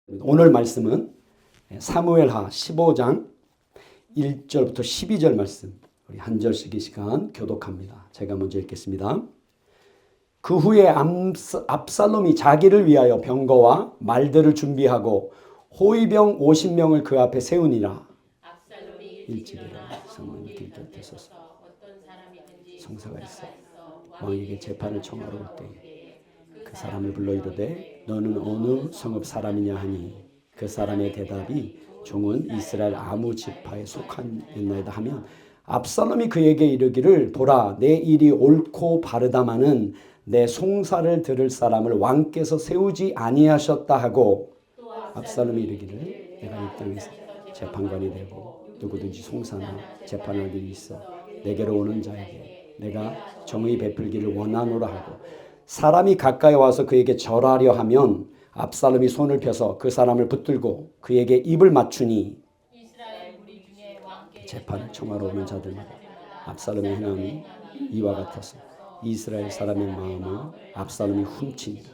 오늘 말씀은 사무엘하 15장 1절부터 12절 말씀, 우리 한 절씩 이 시간 교독합니다. 제가 먼저 읽겠습니다. 그 후에 압살롬이 자기를 위하여 병거와 말들을 준비하고 호위병 50명을 그 앞에 세우니라. 일찍이라 사무엘이 길 곁에 서서 성사가 있어 왕에게 재판을 청하러 올 때에 그 사람을 불러 이르되 너는 어느 성읍 사람이냐 하니 그 사람의 대답이 종은 이스라엘 아무 지파에 속한나이다 하면 압살롬이 그에게 이르기를 보라 내 일이 옳고 바르다마는 내 송사를 들을 사람을 왕께서 세우지 아니하셨다 하고 압살롬이 이르기를 내가 이 땅에서 재판관이 되고 누구든지 송사나 재판할 일이 있어 내게로 오는 자에게 내가 정의 베풀기를 원하노라 하고 사람이 가까이 와서 그에게 절하려 하면 압살롬이 손을 펴서 그 사람을 붙들고 그에게 입을 맞추니 재판을 청하러 오는 자들마다 압살롬의 행함이 이와 같아서 이스라엘 사람의 마음을 압살롬이 훔치니라.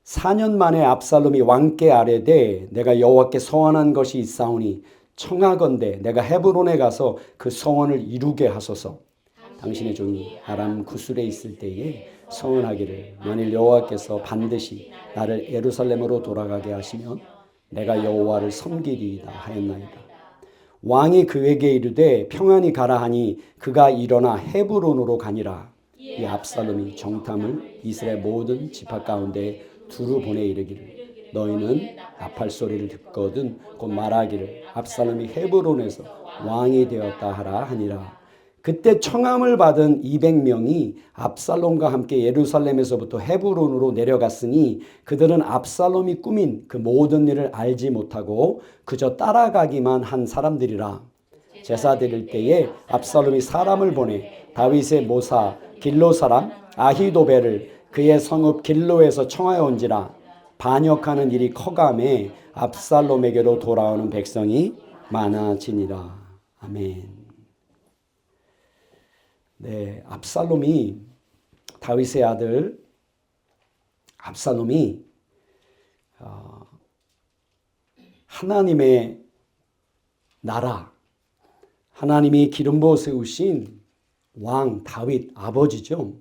4년 만에 압살롬이 왕께 아뢰되 내가 여호와께 서원한 것이 있사오니 청하건대 내가 헤브론에 가서 그 서원을 이루게 하소서. 당신의 종이 아람 구술에 있을 때에 서원하기를 만일 여호와께서 반드시 나를 예루살렘으로 돌아가게 하시면 내가 여호와를 섬기리이다 하였나이다. 왕이 그에게 이르되 평안히 가라 하니 그가 일어나 헤브론으로 가니라. 이 압살롬이 정탐을 이스라엘 모든 지파 가운데 두루 보내 이르기를 너희는 나팔 소리를 듣거든 곧 말하기를 압살롬이 헤브론에서 왕이 되었다 하라 하니라. 그때 청함을 받은 200명이 압살롬과 함께 예루살렘에서부터 헤브론으로 내려갔으니 그들은 압살롬이 꾸민 그 모든 일을 알지 못하고 그저 따라가기만 한 사람들이라. 제사 드릴 때에 압살롬이 사람을 보내 다윗의 모사 길로 사람 아히도벨을 그의 성읍 길로에서 청하여 온지라. 반역하는 일이 커감에 압살롬에게로 돌아오는 백성이 많아지니라. 아멘. 네, 압살롬이 다윗의 아들 압살롬이 하나님의 나라, 하나님이 기름 부어 세우신 왕 다윗 아버지죠.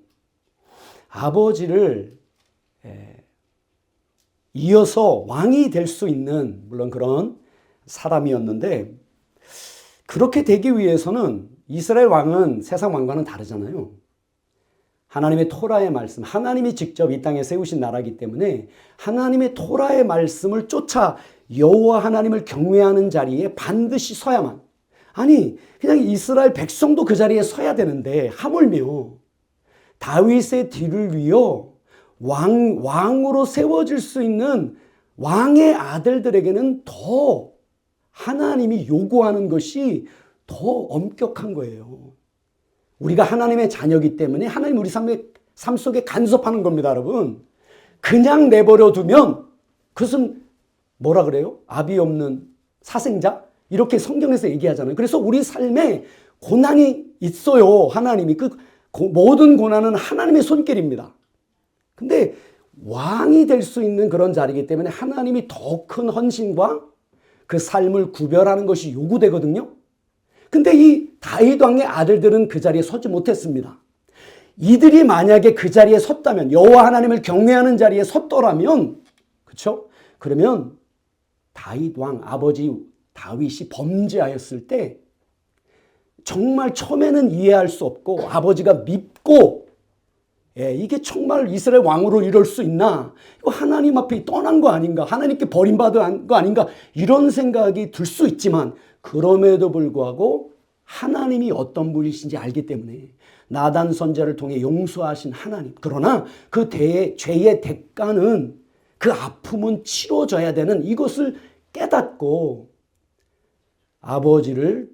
아버지를 이어서 왕이 될 수 있는 물론 그런 사람이었는데 그렇게 되기 위해서는 이스라엘 왕은 세상 왕과는 다르잖아요. 하나님의 토라의 말씀, 하나님이 직접 이 땅에 세우신 나라이기 때문에 하나님의 토라의 말씀을 쫓아 여호와 하나님을 경외하는 자리에 반드시 서야만. 아니 그냥 이스라엘 백성도 그 자리에 서야 되는데 하물며 다윗의 뒤를 위어 왕으로 세워질 수 있는 왕의 아들들에게는 더 하나님이 요구하는 것이 더 엄격한 거예요. 우리가 하나님의 자녀이기 때문에 하나님 우리 삶 속에 간섭하는 겁니다, 여러분. 그냥 내버려 두면 그것은 뭐라 그래요? 아비 없는 사생자? 이렇게 성경에서 얘기하잖아요. 그래서 우리 삶에 고난이 있어요. 하나님이 그 모든 고난은 하나님의 손길입니다. 근데 왕이 될 수 있는 그런 자리이기 때문에 하나님이 더 큰 헌신과 그 삶을 구별하는 것이 요구되거든요. 근데 이 다윗 왕의 아들들은 그 자리에 서지 못했습니다. 이들이 만약에 그 자리에 섰다면 여호와 하나님을 경외하는 자리에 섰더라면 그렇죠? 그러면 다윗 왕 아버지 다윗이 범죄하였을 때 정말 처음에는 이해할 수 없고 아버지가 밉고 이게 정말 이스라엘 왕으로 이럴 수 있나? 이거 하나님 앞에 떠난 거 아닌가? 하나님께 버림받은 거 아닌가? 이런 생각이 들 수 있지만 그럼에도 불구하고 하나님이 어떤 분이신지 알기 때문에 나단 선지자를 통해 용서하신 하나님. 그러나 그 죄의 대가는 그 아픔은 치러져야 되는 이것을 깨닫고 아버지를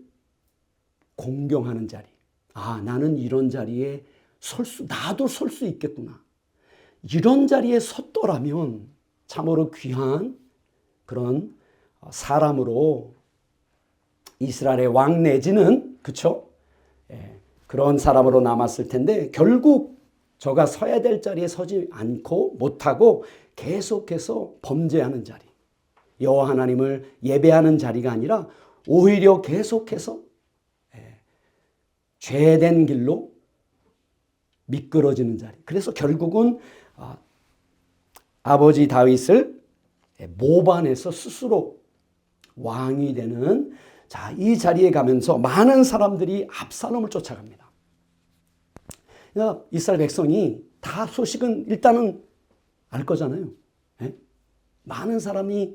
공경하는 자리. 아, 나는 이런 자리에 나도 설 수 있겠구나. 이런 자리에 섰더라면 참으로 귀한 그런 사람으로 이스라엘의 왕 내지는 그렇죠? 그런 사람으로 남았을 텐데 결국 저가 서야 될 자리에 서지 않고 못하고 계속해서 범죄하는 자리. 여호와 하나님을 예배하는 자리가 아니라 오히려 계속해서 죄된 길로 미끄러지는 자리. 그래서 결국은 아버지 다윗을 모반해서 스스로 왕이 되는, 자, 이 자리에 가면서 많은 사람들이 압살롬을 쫓아갑니다. 그러니까 이스라엘 백성이 다 소식은 일단은 알 거잖아요. 예? 많은 사람이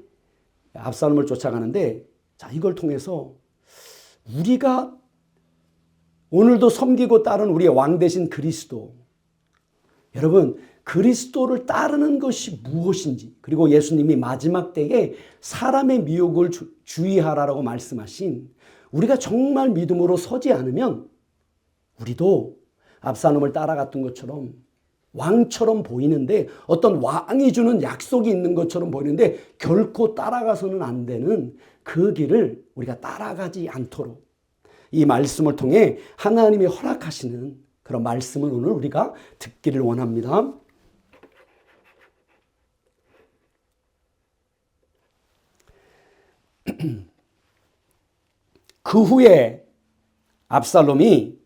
압살롬을 쫓아가는데, 자, 이걸 통해서 우리가 오늘도 섬기고 따른 우리의 왕 대신 그리스도, 여러분, 그리스도를 따르는 것이 무엇인지, 그리고 예수님이 마지막 때에 사람의 미혹을 주의하라고 말씀하신, 우리가 정말 믿음으로 서지 않으면 우리도 압살롬을 따라갔던 것처럼 왕처럼 보이는데, 어떤 왕이 주는 약속이 있는 것처럼 보이는데 결코 따라가서는 안 되는 그 길을 우리가 따라가지 않도록 이 말씀을 통해 하나님이 허락하시는 그런 말씀을 오늘 우리가 듣기를 원합니다. 그 후에 압살롬이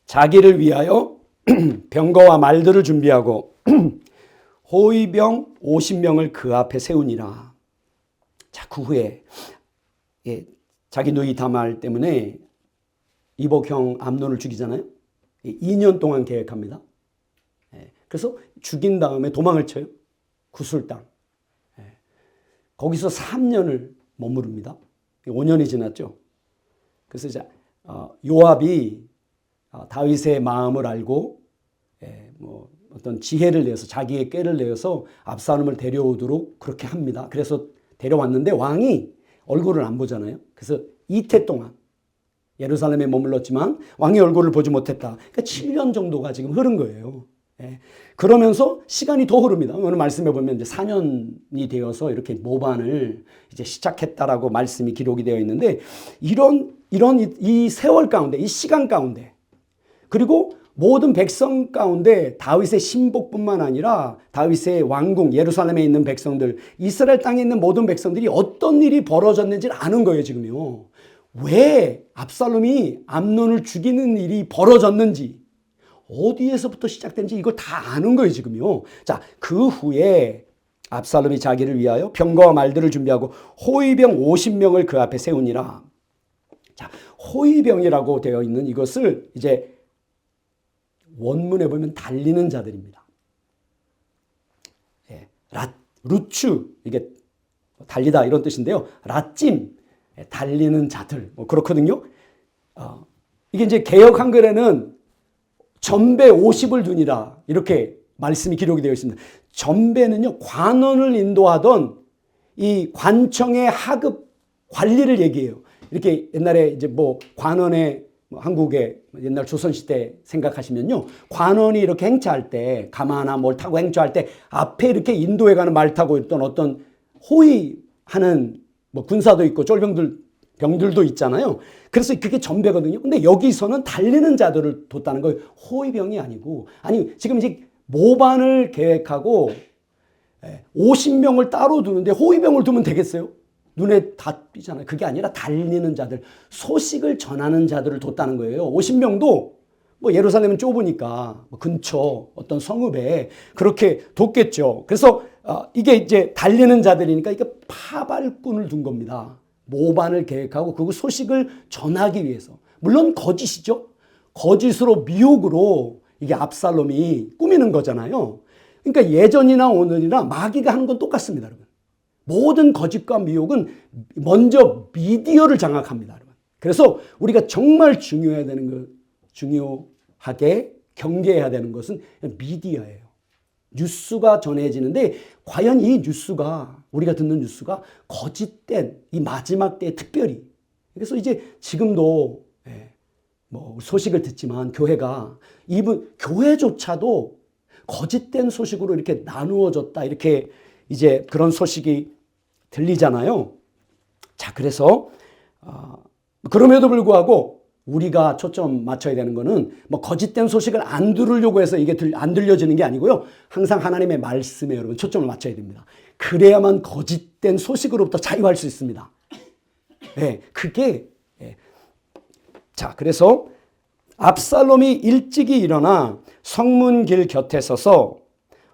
자기를 위하여 병거와 말들을 준비하고 호위병 50명을 그 앞에 세우니라. 자, 그 후에 자기 누이 다말 때문에 이복형 암논을 죽이잖아요. 2년 동안 계획합니다. 그래서 죽인 다음에 도망을 쳐요. 구술 땅. 거기서 3년을 머무릅니다. 5년이 지났죠. 그래서 이제 요압이 다윗의 마음을 알고 뭐 어떤 지혜를 내서, 자기의 꾀를 내서 압살롬을 데려오도록 그렇게 합니다. 그래서 데려왔는데 왕이 얼굴을 안 보잖아요. 그래서 이태 동안 예루살렘에 머물렀지만 왕의 얼굴을 보지 못했다. 그러니까 7년 정도가 지금 흐른 거예요. 그러면서 시간이 더 흐릅니다. 오늘 말씀해 보면 이제 4년이 되어서 이렇게 모반을 이제 시작했다라고 말씀이 기록이 되어 있는데, 이런 이 세월 가운데, 이 시간 가운데, 그리고 모든 백성 가운데 다윗의 신복뿐만 아니라 다윗의 왕궁 예루살렘에 있는 백성들, 이스라엘 땅에 있는 모든 백성들이 어떤 일이 벌어졌는지를 아는 거예요, 지금요. 왜 압살롬이 암논을 죽이는 일이 벌어졌는지, 어디에서부터 시작된지 이걸 다 아는 거예요, 지금요. 자, 그 후에 압살롬이 자기를 위하여 병거와 말들을 준비하고 호위병 50명을 그 앞에 세우니라. 자, 호위병이라고 되어 있는 이것을 이제 원문에 보면 달리는 자들입니다. 루츠, 이게 달리다 이런 뜻인데요. 라찜, 달리는 자들, 뭐 그렇거든요. 이게 이제 개역 한글에는 전배 50을 두니라 이렇게 말씀이 기록이 되어 있습니다. 전배는요, 관원을 인도하던 이 관청의 하급 관리를 얘기해요. 이렇게 옛날에 이제 뭐 관원의 한국의 옛날 조선시대 생각하시면요, 관원이 이렇게 행차할 때, 가마나 뭘 타고 행차할 때 앞에 이렇게 인도해 가는 말 타고 있던 어떤 호위하는 뭐 군사도 있고 병들도 있잖아요. 그래서 그게 전배거든요. 근데 여기서는 달리는 자들을 뒀다는 거예요. 호위병이 아니고, 아니 지금 이제 모반을 계획하고 50명을 따로 두는데 호위병을 두면 되겠어요? 눈에 다 띄잖아요. 그게 아니라 달리는 자들, 소식을 전하는 자들을 뒀다는 거예요. 50명도 뭐 예루살렘은 좁으니까 뭐 근처 어떤 성읍에 그렇게 뒀겠죠. 그래서 이게 이제 달리는 자들이니까 이게 파발꾼을 둔 겁니다. 모반을 계획하고 그 소식을 전하기 위해서. 물론 거짓이죠. 거짓으로, 미혹으로 이게 압살롬이 꾸미는 거잖아요. 그러니까 예전이나 오늘이나 마귀가 하는 건 똑같습니다, 여러분. 모든 거짓과 미혹은 먼저 미디어를 장악합니다, 여러분. 그래서 우리가 정말 중요하게 경계해야 되는 것은 미디어예요. 뉴스가 전해지는데 과연 이 뉴스가, 우리가 듣는 뉴스가 거짓된 이 마지막 때에 특별히, 그래서 이제 지금도 뭐 소식을 듣지만 교회가 교회조차도 거짓된 소식으로 이렇게 나누어졌다, 이렇게 이제 그런 소식이 들리잖아요. 자, 그래서 그럼에도 불구하고 우리가 초점 맞춰야 되는 거는 뭐 거짓된 소식을 안 들으려고 해서 이게 안 들려지는 게 아니고요. 항상 하나님의 말씀에 여러분 초점을 맞춰야 됩니다. 그래야만 거짓된 소식으로부터 자유할 수 있습니다. 예, 그게 자, 그래서 압살롬이 일찍이 일어나 성문길 곁에 서서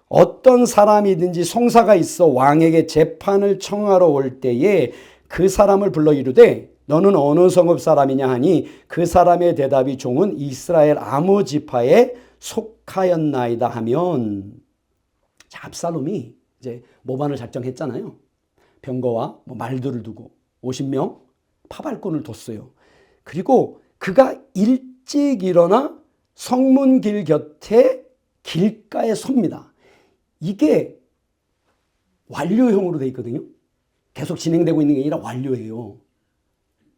어떤 사람이든지 송사가 있어 왕에게 재판을 청하러 올 때에 그 사람을 불러 이르되 너는 어느 성읍 사람이냐 하니 그 사람의 대답이 종은 이스라엘 아무 지파에 속하였나이다 하면, 자, 압살롬이 이제 모반을 작정했잖아요. 병거와 말들을 두고 50명 파발꾼을 뒀어요. 그리고 그가 일찍 일어나 성문길 곁에 길가에 섭니다. 이게 완료형으로 되어 있거든요. 계속 진행되고 있는 게 아니라 완료예요.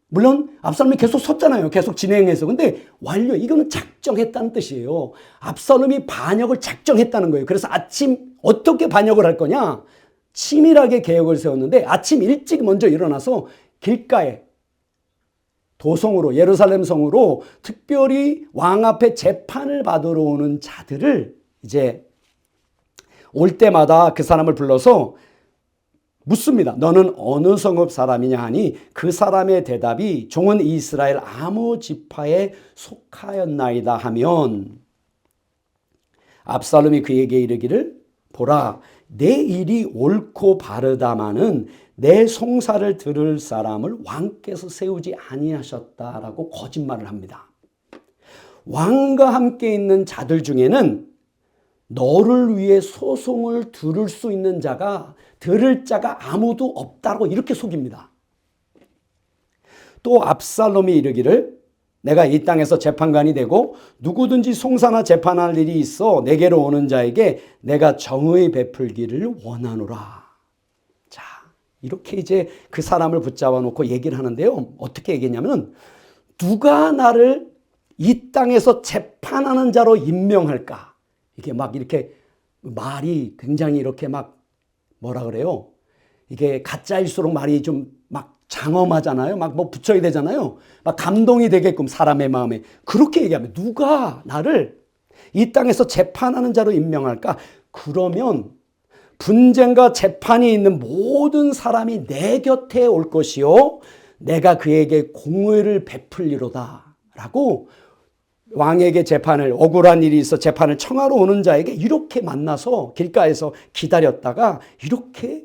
물론 압살롬이 계속 섰잖아요. 계속 진행해서. 근데 완료, 이거는 작정했다는 뜻이에요. 압살롬이 반역을 작정했다는 거예요. 그래서 아침 어떻게 반역을 할 거냐? 치밀하게 계획을 세웠는데 아침 일찍 먼저 일어나서 길가에 도성으로, 예루살렘 성으로 특별히 왕 앞에 재판을 받으러 오는 자들을 이제 올 때마다 그 사람을 불러서 묻습니다. 너는 어느 성읍 사람이냐 하니 그 사람의 대답이 종은 이스라엘 아무 지파에 속하였나이다 하면, 압살롬이 그에게 이르기를 보라, 내 일이 옳고 바르다마는 내 송사를 들을 사람을 왕께서 세우지 아니하셨다라고 거짓말을 합니다. 왕과 함께 있는 자들 중에는 너를 위해 소송을 들을 수 있는 자가, 들을 자가 아무도 없다고 이렇게 속입니다. 또 압살롬이 이르기를 내가 이 땅에서 재판관이 되고 누구든지 송사나 재판할 일이 있어 내게로 오는 자에게 내가 정의 베풀기를 원하노라. 자, 이렇게 이제 그 사람을 붙잡아 놓고 얘기를 하는데요. 어떻게 얘기했냐면, 누가 나를 이 땅에서 재판하는 자로 임명할까? 이게 막 이렇게 말이 굉장히 이렇게 막 뭐라 그래요? 이게 가짜일수록 말이 좀 막 장엄하잖아요. 막 뭐 붙여야 되잖아요. 막 감동이 되게끔 사람의 마음에. 그렇게 얘기하면 누가 나를 이 땅에서 재판하는 자로 임명할까? 그러면 분쟁과 재판이 있는 모든 사람이 내 곁에 올 것이요 내가 그에게 공의를 베풀리로다 라고 왕에게 재판을, 억울한 일이 있어 재판을 청하러 오는 자에게 이렇게 만나서 길가에서 기다렸다가 이렇게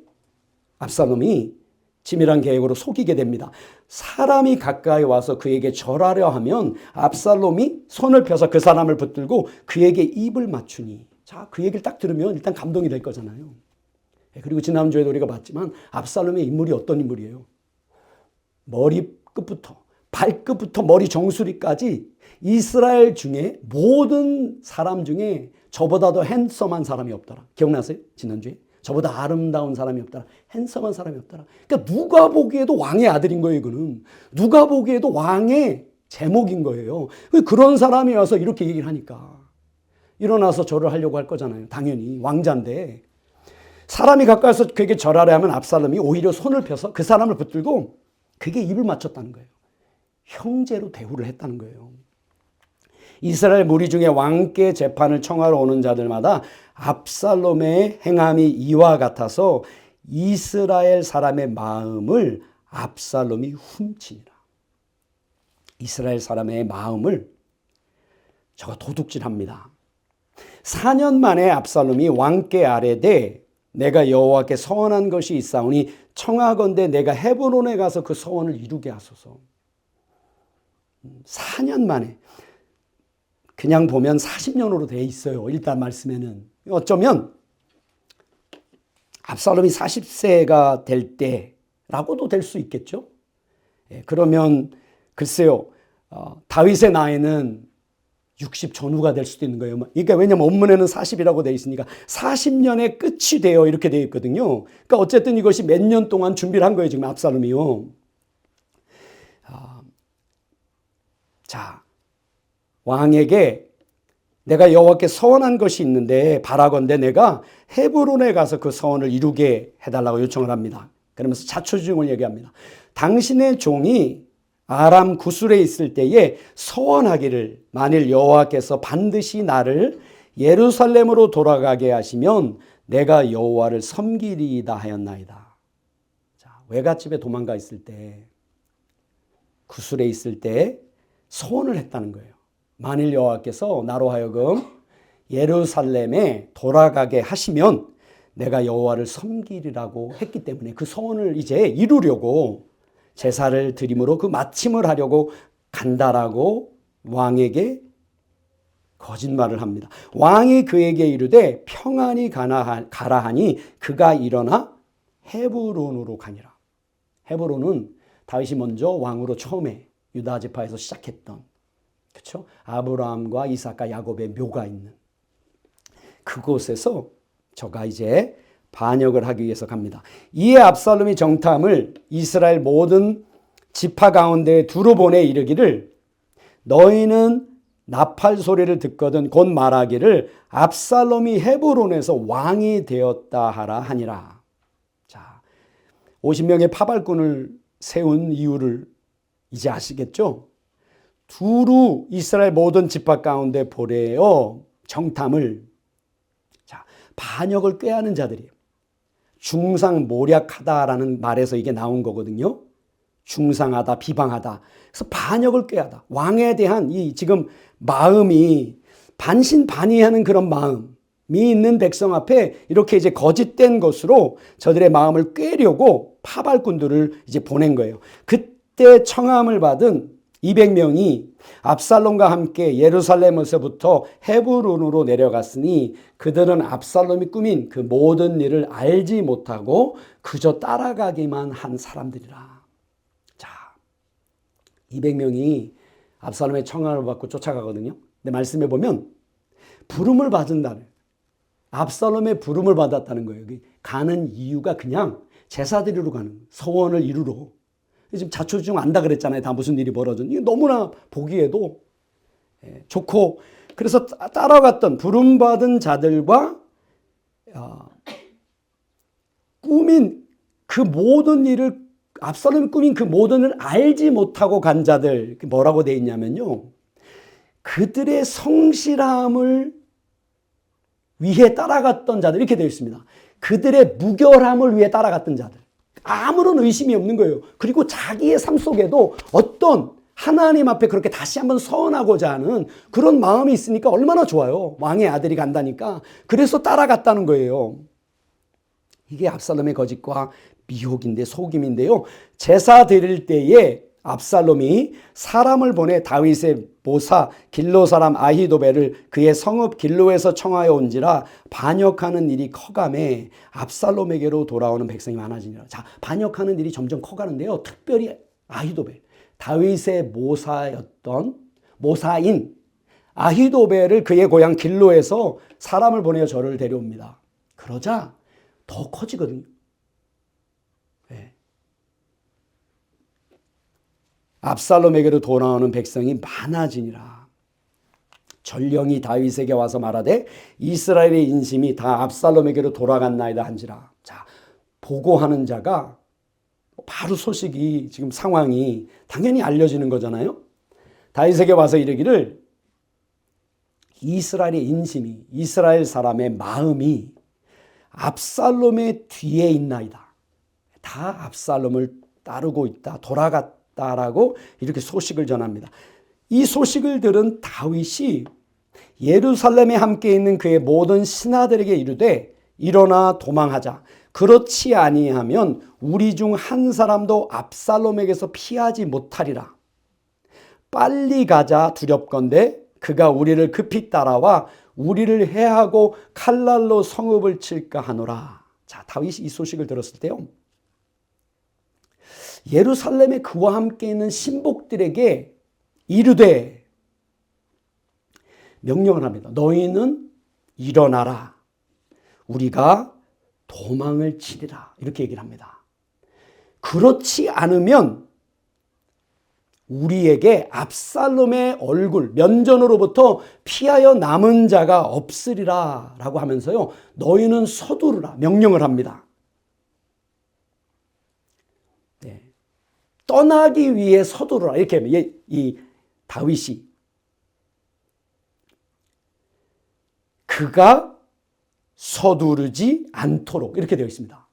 압살롬이 치밀한 계획으로 속이게 됩니다. 사람이 가까이 와서 그에게 절하려 하면 압살롬이 손을 펴서 그 사람을 붙들고 그에게 입을 맞추니, 자, 그 얘기를 딱 들으면 일단 감동이 될 거잖아요. 그리고 지난주에도 우리가 봤지만 압살롬의 인물이 어떤 인물이에요? 머리 끝부터 발끝부터 머리 정수리까지 이스라엘 중에 모든 사람 중에 저보다 더 핸섬한 사람이 없더라. 기억나세요? 지난주에? 저보다 아름다운 사람이 없더라. 핸섬한 사람이 없더라. 그러니까 누가 보기에도 왕의 아들인 거예요, 이거는. 누가 보기에도 왕의 제목인 거예요. 그런 사람이 와서 이렇게 얘기를 하니까 일어나서 절을 하려고 할 거잖아요. 당연히 왕자인데. 사람이 가까이서 그에게 절하려 하면 압살롬이 오히려 손을 펴서 그 사람을 붙들고 그게 입을 맞췄다는 거예요. 형제로 대우를 했다는 거예요. 이스라엘 무리 중에 왕께 재판을 청하러 오는 자들마다 압살롬의 행함이 이와 같아서 이스라엘 사람의 마음을 압살롬이 훔치니라. 이스라엘 사람의 마음을 저가 도둑질합니다. 4년 만에 압살롬이 왕께 아뢰되 내가 여호와께 서원한 것이 있사오니 청하건대 내가 헤브론에 가서 그 서원을 이루게 하소서. 4년 만에. 그냥 보면 40년으로 되어 있어요. 일단 말씀에는. 어쩌면 압살롬이 40세가 될 때라고도 될 수 있겠죠. 그러면 글쎄요. 다윗의 나이는 60 전후가 될 수도 있는 거예요. 그러니까 왜냐면 원문에는 40이라고 되어 있으니까 40년의 끝이 되어 이렇게 되어 있거든요. 그러니까 어쨌든 이것이 몇 년 동안 준비를 한 거예요. 지금 압살롬이요. 자, 왕에게 내가 여호와께 서원한 것이 있는데 바라건대 내가 헤브론에 가서 그 서원을 이루게 해달라고 요청을 합니다. 그러면서 자초지종을 얘기합니다. 당신의 종이 아람 구술에 있을 때에 서원하기를 만일 여호와께서 반드시 나를 예루살렘으로 돌아가게 하시면 내가 여호와를 섬기리이다 하였나이다. 자, 외갓집에 도망가 있을 때, 구술에 있을 때 소원을 했다는 거예요. 만일 여호와께서 나로 하여금 예루살렘에 돌아가게 하시면 내가 여호와를 섬기리라고 했기 때문에 그 소원을 이제 이루려고 제사를 드림으로 그 마침을 하려고 간다라고 왕에게 거짓말을 합니다. 왕이 그에게 이르되 평안히 가라 하니 그가 일어나 헤브론으로 가니라. 헤브론은 다윗이 먼저 왕으로 처음에 유다 지파에서 시작했던, 그렇죠? 아브라함과 이삭과 야곱의 묘가 있는 그곳에서 저가 이제 반역을 하기 위해서 갑니다. 이에 압살롬이 정탐을 이스라엘 모든 지파 가운데 두루 보내 이르기를 너희는 나팔 소리를 듣거든 곧 말하기를 압살롬이 헤브론에서 왕이 되었다 하라 하니라. 자, 50명의 파발꾼을 세운 이유를 이제 아시겠죠? 두루 이스라엘 모든 지파 가운데 보내어 정탐을, 자, 반역을 꾀하는 자들이에요. 중상모략하다라는 말에서 이게 나온 거거든요. 중상하다, 비방하다. 그래서 반역을 꾀하다. 왕에 대한 이 지금 마음이 반신반의하는 그런 마음이 있는 백성 앞에 이렇게 이제 거짓된 것으로 저들의 마음을 꾀려고 파발꾼들을 이제 보낸 거예요. 그때 청함을 받은 200명이 압살롬과 함께 예루살렘에서부터 헤브론으로 내려갔으니 그들은 압살롬이 꾸민 그 모든 일을 알지 못하고 그저 따라가기만 한 사람들이라. 자, 200명이 압살롬의 청함을 받고 쫓아가거든요. 근데 말씀해 보면 부름을 받은다는, 압살롬의 부름을 받았다는 거예요. 가는 이유가 그냥 제사 드리러 가는, 소원을 이루러. 지금 자초지종 안다 그랬잖아요. 다 무슨 일이 벌어졌는지. 너무나 보기에도 좋고, 그래서 따라갔던 부름받은 자들과 꾸민 그 모든 일을, 압살롬이 꾸민 그 모든 일을 알지 못하고 간 자들, 뭐라고 돼 있냐면요, 그들의 성실함을 위해 따라갔던 자들, 이렇게 되어 있습니다. 그들의 무결함을 위해 따라갔던 자들. 아무런 의심이 없는 거예요. 그리고 자기의 삶 속에도 어떤 하나님 앞에 그렇게 다시 한번 서원하고자 하는 그런 마음이 있으니까 얼마나 좋아요. 왕의 아들이 간다니까. 그래서 따라갔다는 거예요. 이게 압살롬의 거짓과 미혹인데, 속임인데요. 제사 드릴 때에 압살롬이 사람을 보내 다윗의 모사 길로 사람 아히도벨을 그의 성읍 길로에서 청하여 온지라 반역하는 일이 커가매 압살롬에게로 돌아오는 백성이 많아지니라. 자, 반역하는 일이 점점 커가는데요. 특별히 아히도벨, 다윗의 모사인 아히도벨을 그의 고향 길로에서 사람을 보내어 저를 데려옵니다. 그러자 더 커지거든요. 압살롬에게로 돌아오는 백성이 많아지니라. 전령이 다윗에게 와서 말하되 이스라엘의 인심이 다 압살롬에게로 돌아갔나이다 한지라. 자, 보고하는 자가 바로 소식이, 지금 상황이 당연히 알려지는 거잖아요. 다윗에게 와서 이르기를 이스라엘의 인심이, 이스라엘 사람의 마음이 압살롬의 뒤에 있나이다. 다 압살롬을 따르고 있다. 돌아갔다라고 이렇게 소식을 전합니다. 이 소식을 들은 다윗이 예루살렘에 함께 있는 그의 모든 신하들에게 이르되 일어나 도망하자. 그렇지 아니하면 우리 중 한 사람도 압살롬에게서 피하지 못하리라. 빨리 가자 두렵건대 그가 우리를 급히 따라와 우리를 해하고 칼날로 성읍을 칠까 하노라. 자, 다윗이 이 소식을 들었을 때요, 예루살렘에 그와 함께 있는 신복들에게 이르되 명령을 합니다. 너희는 일어나라. 우리가 도망을 치리라. 이렇게 얘기를 합니다. 그렇지 않으면 우리에게 압살롬의 얼굴, 면전으로부터 피하여 남은 자가 없으리라 라고 하면서요, 너희는 서두르라 명령을 합니다. 네. 떠나기 위해 서두르라. 이렇게 이 다윗이, 그가 서두르지 않도록 이렇게 되어 있습니다.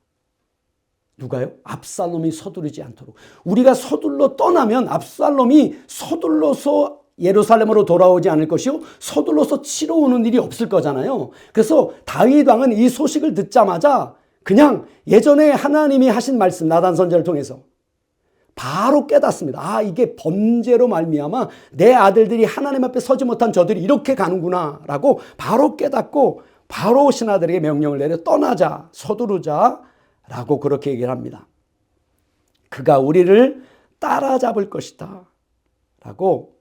누가요? 압살롬이 서두르지 않도록. 우리가 서둘러 떠나면 압살롬이 서둘러서 예루살렘으로 돌아오지 않을 것이요 서둘러서 치러 오는 일이 없을 거잖아요. 그래서 다윗 왕은 이 소식을 듣자마자 그냥 예전에 하나님이 하신 말씀 나단 선지자를 통해서 바로 깨닫습니다. 아, 이게 범죄로 말미암아 내 아들들이 하나님 앞에 서지 못한 저들이 이렇게 가는구나 라고 바로 깨닫고 바로 신하들에게 명령을 내려 떠나자, 서두르자 라고 그렇게 얘기를 합니다. 그가 우리를 따라잡을 것이다 라고.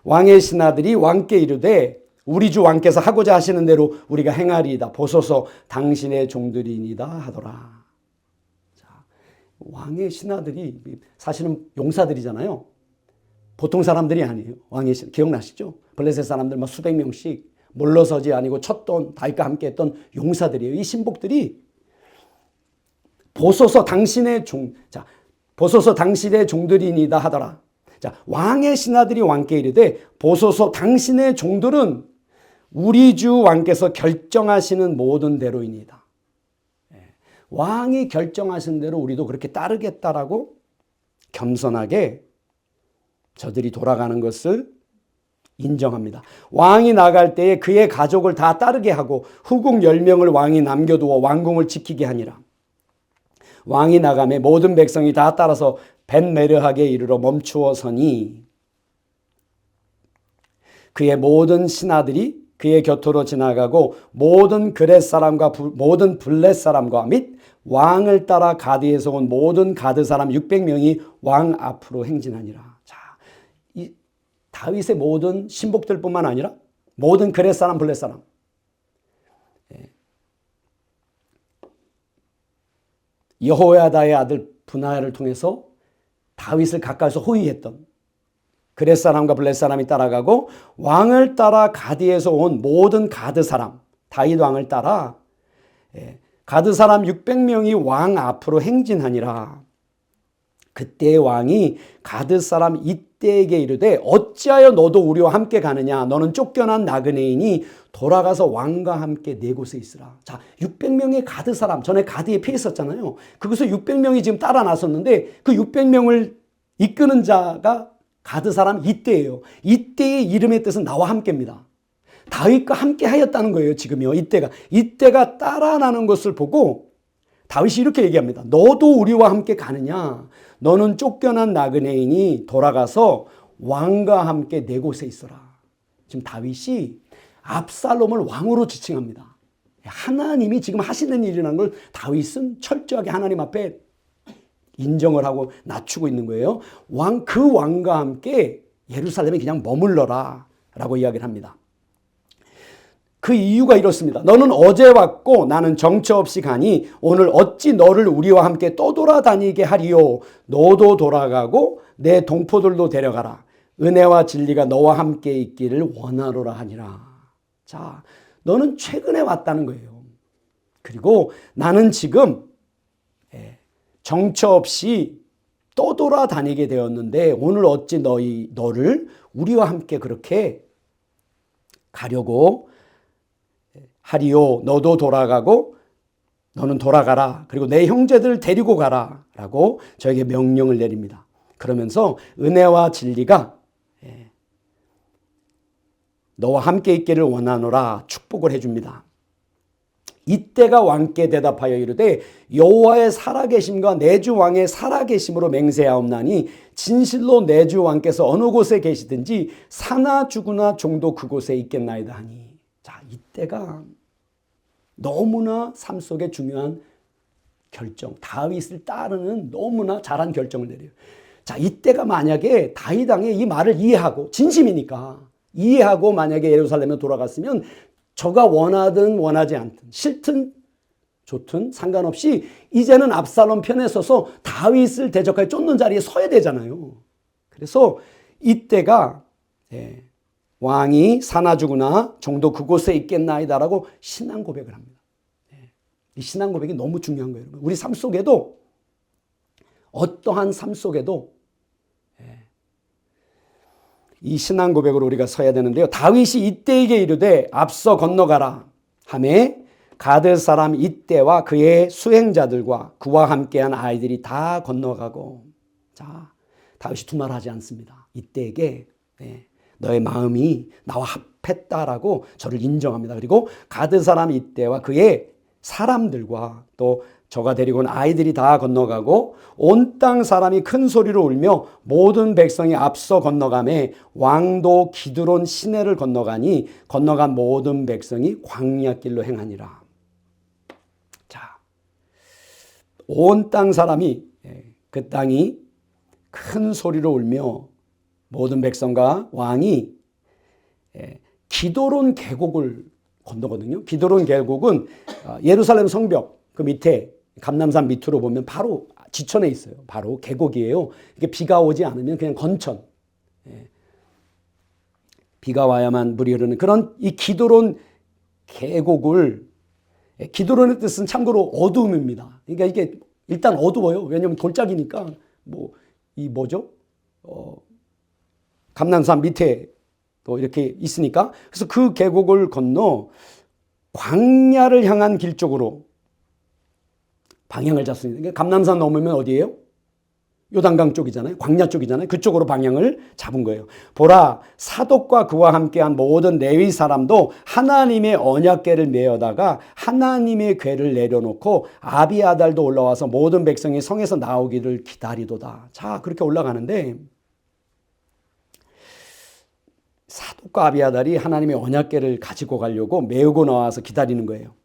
왕의 신하들이 왕께 이르되 우리 주 왕께서 하고자 하시는 대로 우리가 행하리이다. 보소서 당신의 종들이니이다 하더라. 자, 왕의 신하들이 사실은 용사들이잖아요. 보통 사람들이 아니에요. 왕의 신하 기억나시죠? 블레셋 사람들 막 수백 명씩 물러서지 아니고 쳤던 다윗과 함께 했던 용사들이에요. 이 신복들이 보소서 당신의 보소서 당신의 종들이니이다 하더라. 자, 왕의 신하들이 왕께 이르되 보소서 당신의 종들은 우리 주 왕께서 결정하시는 모든 대로이니이다. 왕이 결정하신 대로 우리도 그렇게 따르겠다라고 겸손하게 저들이 돌아가는 것을 인정합니다. 왕이 나갈 때에 그의 가족을 다 따르게 하고 후궁 10명을 왕이 남겨두어 왕궁을 지키게 하니라. 왕이 나가매 모든 백성이 다 따라서 벳메르하게 이르러 멈추어 서니 그의 모든 신하들이 그의 곁으로 지나가고 모든 그렛 사람과 모든 블렛 사람과 및 왕을 따라 가드에서 온 모든 가드 사람 600명이 왕 앞으로 행진하니라. 자, 이 다윗의 모든 신복들뿐만 아니라 모든 그렛 사람, 블렛 사람, 여호야다의 아들 분하야를 통해서 다윗을 가까이서 호위했던 그렛 사람과 블렛 사람이 따라가고 왕을 따라 가드에서 온 모든 가드 사람, 다윗 왕을 따라 가드 사람 600명이 왕 앞으로 행진하니라. 그때 왕이 가드 사람 이때에게 이르되 어찌하여 너도 우리와 함께 가느냐? 너는 쫓겨난 나그네이니 돌아가서 왕과 함께 네 곳에 있으라. 자, 600명의 가드 사람, 전에 가드에 피했었잖아요. 그것을 600명이 지금 따라 나섰는데 그 600명을 이끄는 자가 가드 사람 이때예요. 이때의 이름의 뜻은 나와 함께입니다. 다윗과 함께 하였다는 거예요. 지금요. 이때가 따라 나는 것을 보고 다윗이 이렇게 얘기합니다. 너도 우리와 함께 가느냐? 너는 쫓겨난 나그네이니 돌아가서 왕과 함께 네 곳에 있어라. 지금 다윗이 압살롬을 왕으로 지칭합니다. 하나님이 지금 하시는 일이라는 걸 다윗은 철저하게 하나님 앞에 인정을 하고 낮추고 있는 거예요. 그 왕과 함께 예루살렘에 그냥 머물러라 라고 이야기를 합니다. 그 이유가 이렇습니다. 너는 어제 왔고 나는 정처 없이 가니 오늘 어찌 너를 우리와 함께 떠돌아다니게 하리요. 너도 돌아가고 내 동포들도 데려가라. 은혜와 진리가 너와 함께 있기를 원하노라 하니라. 자, 너는 최근에 왔다는 거예요. 그리고 나는 지금 정처 없이 떠돌아다니게 되었는데 오늘 어찌 너를 우리와 함께 그렇게 가려고 하리요. 너도 돌아가고 너는 돌아가라. 그리고 내 형제들을 데리고 가라 라고 저에게 명령을 내립니다. 그러면서 은혜와 진리가 너와 함께 있기를 원하노라 축복을 해줍니다. 이때가 왕께 대답하여 이르되 여호와의 살아계심과 내 주 왕의 살아계심으로 맹세하옵나니 진실로 내 주 왕께서 어느 곳에 계시든지 사나 죽으나 종도 그곳에 있겠나이다 하니. 자, 이때가 너무나 삶 속에 중요한 결정, 다윗을 따르는 너무나 잘한 결정을 내려요. 자, 이때가 만약에 다윗 왕의 이 말을 이해하고 진심이니까 이해하고 만약에 예루살렘에 돌아갔으면 저가 원하든 원하지 않든 싫든 좋든 상관없이 이제는 압살롬 편에 서서 다윗을 대적하여 쫓는 자리에 서야 되잖아요. 그래서 이때가 왕이 사나 죽으나 종도 그곳에 있겠나이다라고 신앙 고백을 합니다. 이 신앙 고백이 너무 중요한 거예요. 우리 삶 속에도 어떠한 삶 속에도 이 신앙 고백으로 우리가 서야 되는데요. 다윗이 이때에게 이르되 앞서 건너가라 하매 가드 사람 이때와 그의 수행자들과 그와 함께한 아이들이 다 건너가고. 자, 다윗이 두말하지 않습니다. 이때에게 너의 마음이 나와 합했다라고 저를 인정합니다. 그리고 가드 사람 이때와 그의 사람들과 또 저가 데리고 온 아이들이 다 건너가고 온 땅 사람이 큰 소리로 울며 모든 백성이 앞서 건너가매 왕도 기드론 시내를 건너가니 건너간 모든 백성이 광야길로 행하니라. 자, 온 땅 사람이 그 땅이 큰 소리로 울며 모든 백성과 왕이 기드론 계곡을 건너거든요. 기드론 계곡은 예루살렘 성벽 그 밑에 감람산 밑으로 보면 바로 지천에 있어요. 바로 계곡이에요. 이게 비가 오지 않으면 그냥 건천. 비가 와야만 물이 흐르는 그런 이 기드론 계곡을, 기드론의 뜻은 참고로 어두움입니다. 그러니까 이게 일단 어두워요. 왜냐하면 돌짝이니까 감람산 밑에 또 이렇게 있으니까. 그래서 그 계곡을 건너 광야를 향한 길 쪽으로 방향을 잡습니다. 그러니까 감람산 넘으면 어디예요? 요단강 쪽이잖아요. 광야 쪽이잖아요. 그쪽으로 방향을 잡은 거예요. 보라, 사독과 그와 함께한 모든 레위 사람도 하나님의 언약궤를 메어다가 하나님의 궤를 내려놓고 아비아달도 올라와서 모든 백성이 성에서 나오기를 기다리도다. 자, 그렇게 올라가는데 사독과 아비아달이 하나님의 언약궤를 가지고 가려고 메우고 나와서 기다리는 거예요.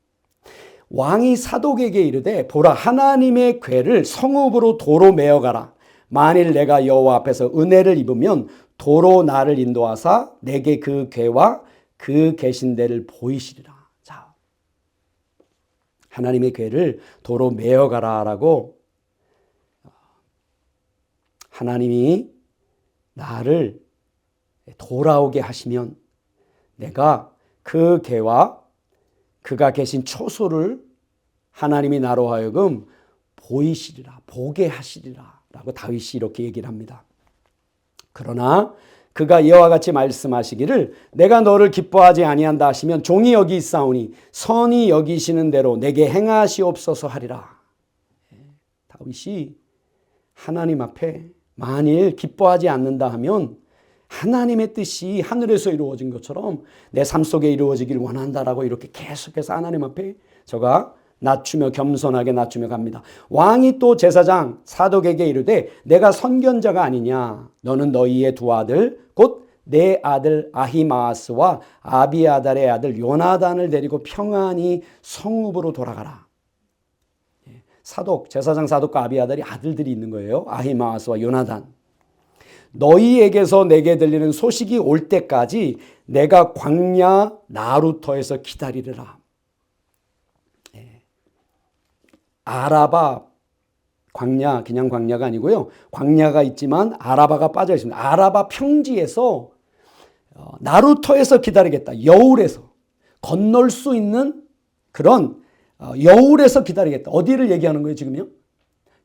왕이 사독에게 이르되 보라, 하나님의 궤를 성읍으로 도로 메어가라. 만일 내가 여호와 앞에서 은혜를 입으면 도로 나를 인도하사 내게 그 궤와 그 계신 데를 보이시리라. 자, 하나님의 궤를 도로 메어가라라고 하나님이 나를 돌아오게 하시면 내가 그 궤와 그가 계신 초소를 하나님이 나로 하여금 보이시리라, 보게 하시리라 라고 다윗이 이렇게 얘기를 합니다. 그러나 그가 이와 같이 말씀하시기를 내가 너를 기뻐하지 아니한다 하시면 종이 여기 있사오니 선히 여기시는 대로 내게 행하시옵소서 하리라. 다윗이 하나님 앞에 만일 기뻐하지 않는다 하면 하나님의 뜻이 하늘에서 이루어진 것처럼 내 삶 속에 이루어지길 원한다라고 이렇게 계속해서 하나님 앞에 저가 낮추며 겸손하게 낮추며 갑니다. 왕이 또 제사장 사독에게 이르되 내가 선견자가 아니냐. 너는 너희의 두 아들 곧 내 아들 아히마아스와 아비아달의 아들 요나단을 데리고 평안히 성읍으로 돌아가라. 사독, 제사장 사독과 아비아달이 아들들이 있는 거예요. 아히마아스와 요나단. 너희에게서 내게 들리는 소식이 올 때까지 내가 광야 나루터에서 기다리리라. 아라바 광야, 그냥 광야가 아니고요. 광야가 있지만 아라바가 빠져 있습니다. 아라바 평지에서 나루터에서 기다리겠다. 여울에서 건널 수 있는 그런 여울에서 기다리겠다. 어디를 얘기하는 거예요, 지금요?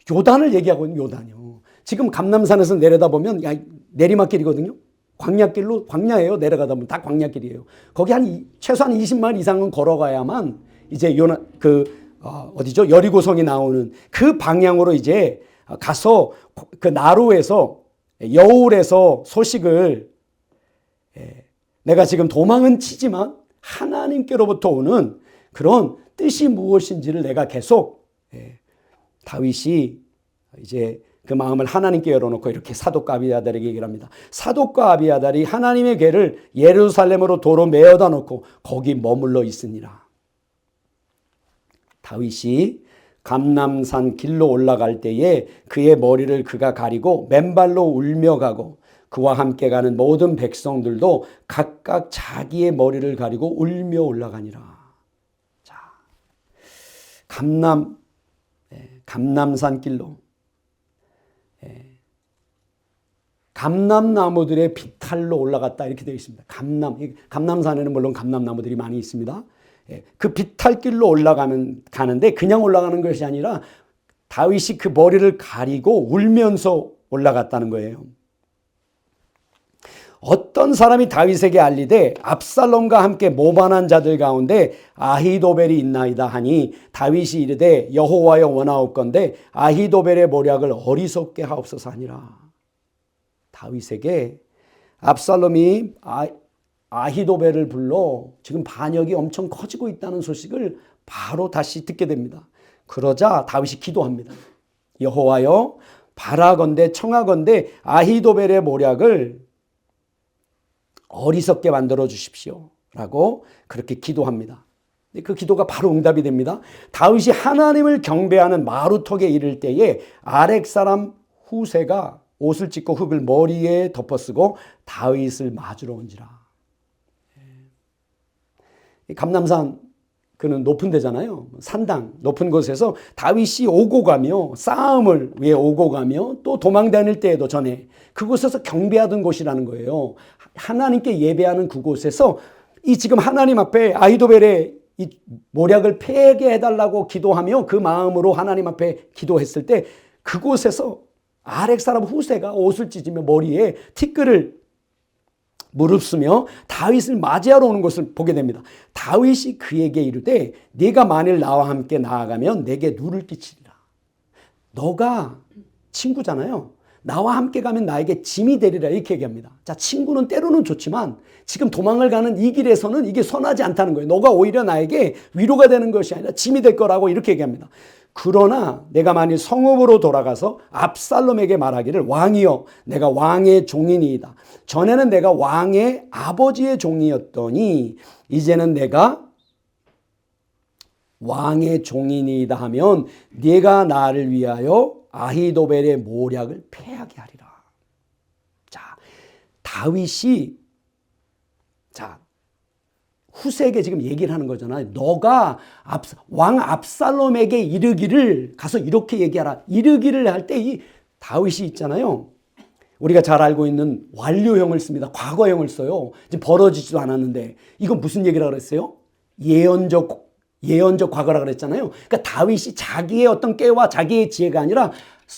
요단을 얘기하고 있는 요단이요. 지금 감람산에서 내려다보면 내리막길이거든요. 광야길로, 광야예요. 내려가다 보면 다 광야길이에요. 거기 최소한 20마일 이상은 걸어가야만 이제 어디죠? 여리고성이 나오는 그 방향으로 이제 가서 그 나루에서 여울에서 소식을 내가 지금 도망은 치지만 하나님께로부터 오는 그런 뜻이 무엇인지를 내가 계속 다윗이 이제 그 마음을 하나님께 열어놓고 이렇게 사독과 아비아달에게 얘기를 합니다. 사독과 아비아달이 하나님의 궤를 예루살렘으로 도로 메어다 놓고 거기 머물러 있으니라. 다윗이 감람산 길로 올라갈 때에 그의 머리를 그가 가리고 맨발로 울며 가고 그와 함께 가는 모든 백성들도 각각 자기의 머리를 가리고 울며 올라가니라. 자, 감람산 길로 감람나무들의 비탈로 올라갔다 이렇게 되어 있습니다. 감람산에는 물론 감람나무들이 많이 있습니다. 그 비탈길로 가는데 그냥 올라가는 것이 아니라 다윗이 그 머리를 가리고 울면서 올라갔다는 거예요. 어떤 사람이 다윗에게 알리되 압살롬과 함께 모반한 자들 가운데 아히도벨이 있나이다 하니 다윗이 이르되 여호와여 원하옵건대 아히도벨의 모략을 어리석게 하옵소서 하니라. 다윗에게 압살롬이 아히도벨을 불러 지금 반역이 엄청 커지고 있다는 소식을 바로 다시 듣게 됩니다. 그러자 다윗이 기도합니다. 여호와여 바라건대 청하건대 아히도벨의 모략을 어리석게 만들어 주십시오 라고 그렇게 기도합니다. 그 기도가 바로 응답이 됩니다. 다윗이 하나님을 경배하는 마루턱에 이를 때에 아렉 사람 후세가 옷을 찢고 흙을 머리에 덮어쓰고 다윗을 맞으러 온지라. 감람산 그는 높은 데잖아요. 산당 높은 곳에서 다윗이 오고 가며 싸움을 위해 오고 가며 또 도망 다닐 때에도 전에 그곳에서 경배하던 곳이라는 거예요. 하나님께 예배하는 그곳에서 이 지금 하나님 앞에 아히도벨의 이 모략을 패게 해달라고 기도하며 그 마음으로 하나님 앞에 기도했을 때 그곳에서 아렉 사람 후세가 옷을 찢으며 머리에 티끌을 무릅쓰며 다윗을 맞이하러 오는 것을 보게 됩니다. 다윗이 그에게 이르되 네가 만일 나와 함께 나아가면 내게 누를 끼치리라. 너가 친구잖아요. 나와 함께 가면 나에게 짐이 되리라 이렇게 얘기합니다. 자, 친구는 때로는 좋지만 지금 도망을 가는 이 길에서는 이게 선하지 않다는 거예요. 너가 오히려 나에게 위로가 되는 것이 아니라 짐이 될 거라고 이렇게 얘기합니다. 그러나 내가 만일 성읍으로 돌아가서 압살롬에게 말하기를 왕이여 내가 왕의 종이니이다. 전에는 내가 왕의 아버지의 종이었더니 이제는 내가 왕의 종이니이다 하면 네가 나를 위하여 아히도벨의 모략을 패하게 하리라. 자, 다윗이 후세에게 지금 얘기를 하는 거잖아요. 너가 왕 압살롬에게 이르기를 가서 이렇게 얘기하라. 이르기를 할 때 이 다윗이 있잖아요. 우리가 잘 알고 있는 완료형을 씁니다. 과거형을 써요. 이제 벌어지지도 않았는데 이건 무슨 얘기라 그랬어요? 예언적 과거라 그랬잖아요. 그러니까 다윗이 자기의 어떤 깨와 자기의 지혜가 아니라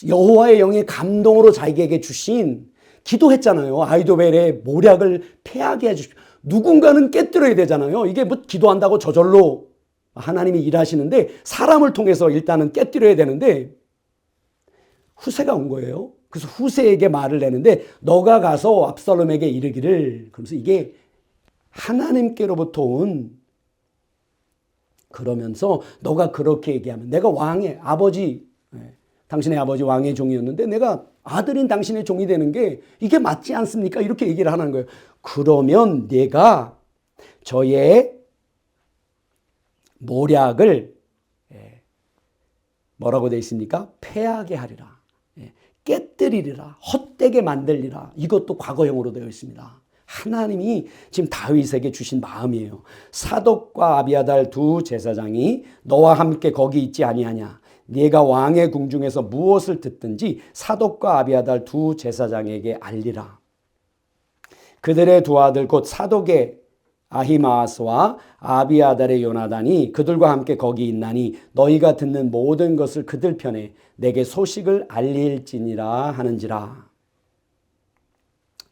여호와의 영의 감동으로 자기에게 주신 기도했잖아요. 아히도벨의 모략을 패하게 해주십시오. 누군가는 깨뜨려야 되잖아요. 이게 뭐 기도한다고 저절로 하나님이 일하시는데 사람을 통해서 일단은 깨뜨려야 되는데 후세가 온 거예요. 그래서 후세에게 말을 내는데 너가 가서 압살롬에게 이르기를 그러면서 이게 하나님께로부터 온 그러면서 너가 그렇게 얘기하면 내가 왕의 아버지 당신의 아버지 왕의 종이었는데 내가 아들인 당신의 종이 되는 게 이게 맞지 않습니까? 이렇게 얘기를 하는 거예요. 그러면 내가 저의 모략을 뭐라고 되어 있습니까? 패하게 하리라. 깨뜨리리라. 헛되게 만들리라. 이것도 과거형으로 되어 있습니다. 하나님이 지금 다윗에게 주신 마음이에요. 사독과 아비아달 두 제사장이 너와 함께 거기 있지 아니하냐. 네가 왕의 궁중에서 무엇을 듣든지 사독과 아비아달 두 제사장에게 알리라. 그들의 두 아들 곧 사독의 아히마아스와 아비아달의 요나단이 그들과 함께 거기 있나니 너희가 듣는 모든 것을 그들 편에 내게 소식을 알릴지니라 하는지라.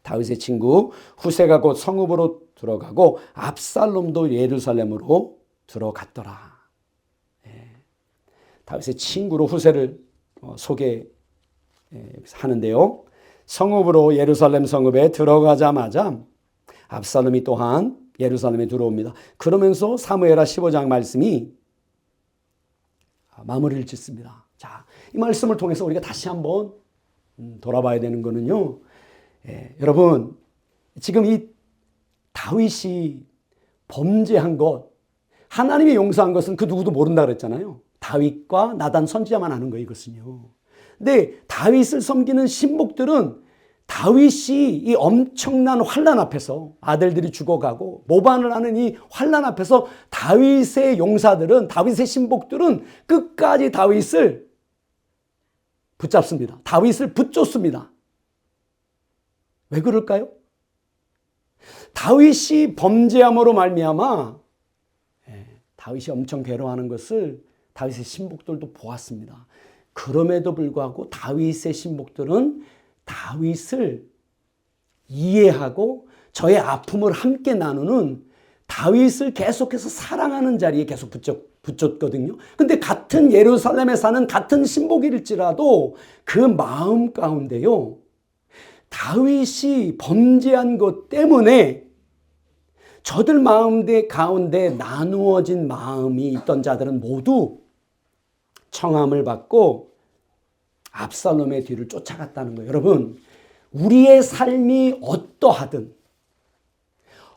다윗의 친구 후세가 곧 성읍으로 들어가고 압살롬도 예루살렘으로 들어갔더라. 다윗의 친구로 후세를 소개하는데요. 성읍으로 예루살렘 성읍에 들어가자마자 압살롬이 또한 예루살렘에 들어옵니다. 그러면서 사무엘하 15장 말씀이 마무리를 짓습니다. 자, 이 말씀을 통해서 우리가 다시 한번 돌아봐야 되는 거는요. 여러분 지금 이 다윗이 범죄한 것 하나님이 용서한 것은 그 누구도 모른다 그랬잖아요. 다윗과 나단 선지자만 아는 거예요. 이것은요. 근데 다윗을 섬기는 신복들은 다윗이 이 엄청난 환난 앞에서 아들들이 죽어가고 모반을 하는 이 환난 앞에서 다윗의 용사들은 다윗의 신복들은 끝까지 다윗을 붙잡습니다. 다윗을 붙잡습니다. 왜 그럴까요? 다윗이 범죄함으로 말미암아 다윗이 엄청 괴로워하는 것을 다윗의 신복들도 보았습니다. 그럼에도 불구하고 다윗의 신복들은 다윗을 이해하고 저의 아픔을 함께 나누는 다윗을 계속해서 사랑하는 자리에 계속 붙였거든요. 근데 같은 예루살렘에 사는 같은 신복일지라도 그 마음 가운데요, 다윗이 범죄한 것 때문에 저들 마음 가운데 나누어진 마음이 있던 자들은 모두 청함을 받고 압살롬의 뒤를 쫓아갔다는 거예요. 여러분, 우리의 삶이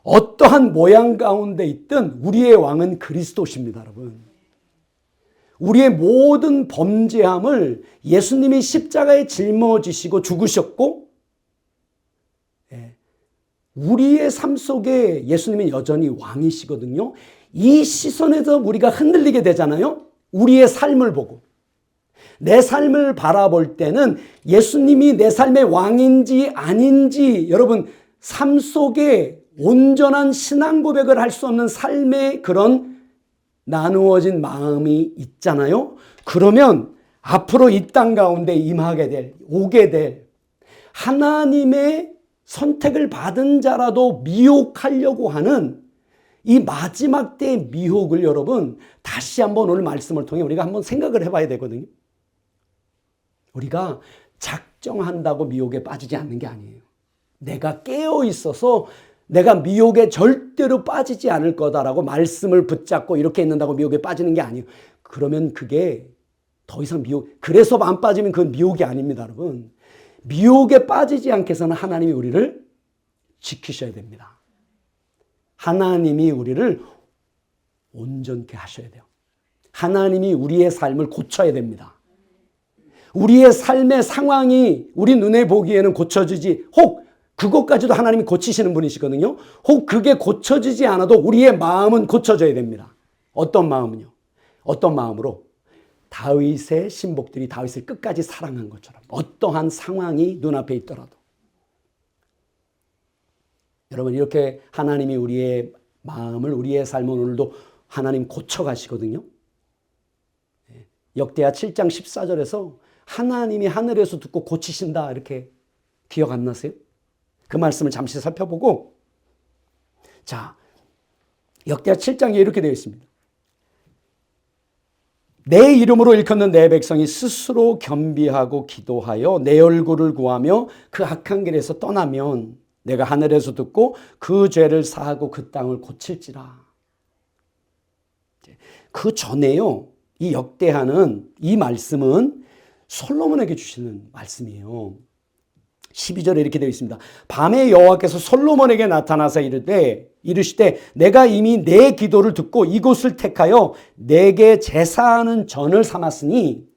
어떠한 모양 가운데 있든 우리의 왕은 그리스도십니다, 여러분. 우리의 모든 범죄함을 예수님이 십자가에 짊어지시고 죽으셨고, 우리의 삶 속에 예수님은 여전히 왕이시거든요. 이 시선에서 우리가 흔들리게 되잖아요. 우리의 삶을 보고. 내 삶을 바라볼 때는 예수님이 내 삶의 왕인지 아닌지, 여러분, 삶 속에 온전한 신앙 고백을 할 수 없는 삶의 그런 나누어진 마음이 있잖아요. 그러면 앞으로 이 땅 가운데 오게 될 하나님의 선택을 받은 자라도 미혹하려고 하는 이 마지막 때의 미혹을 여러분 다시 한번 오늘 말씀을 통해 우리가 한번 생각을 해봐야 되거든요. 우리가 작정한다고 미혹에 빠지지 않는 게 아니에요. 내가 깨어 있어서 내가 미혹에 절대로 빠지지 않을 거다라고 말씀을 붙잡고 이렇게 있는다고 미혹에 빠지는 게 아니에요. 그러면 그게 더 이상 그래서 안 빠지면 그건 미혹이 아닙니다, 여러분. 미혹에 빠지지 않게 해서는 하나님이 우리를 지키셔야 됩니다. 하나님이 우리를 온전케 하셔야 돼요. 하나님이 우리의 삶을 고쳐야 됩니다. 우리의 삶의 상황이 우리 눈에 보기에는 고쳐지지, 혹 그것까지도 하나님이 고치시는 분이시거든요. 혹 그게 고쳐지지 않아도 우리의 마음은 고쳐져야 됩니다. 어떤 마음은요? 어떤 마음으로? 다윗의 신복들이 다윗을 끝까지 사랑한 것처럼 어떠한 상황이 눈앞에 있더라도. 여러분, 이렇게 하나님이 우리의 마음을, 우리의 삶을 오늘도 하나님 고쳐가시거든요. 역대하 7장 14절에서 하나님이 하늘에서 듣고 고치신다, 이렇게 기억 안 나세요? 그 말씀을 잠시 살펴보고, 자, 역대하 7장에 이렇게 되어 있습니다. 내 이름으로 일컫는 내 백성이 스스로 겸비하고 기도하여 내 얼굴을 구하며 그 악한 길에서 떠나면 내가 하늘에서 듣고 그 죄를 사하고 그 땅을 고칠지라. 그 전에요, 이 역대하는 이 말씀은 솔로몬에게 주시는 말씀이에요. 12절에 이렇게 되어 있습니다. 밤에 여호와께서 솔로몬에게 나타나서 이르시되 내가 이미 내 기도를 듣고 이곳을 택하여 내게 제사하는 전을 삼았으니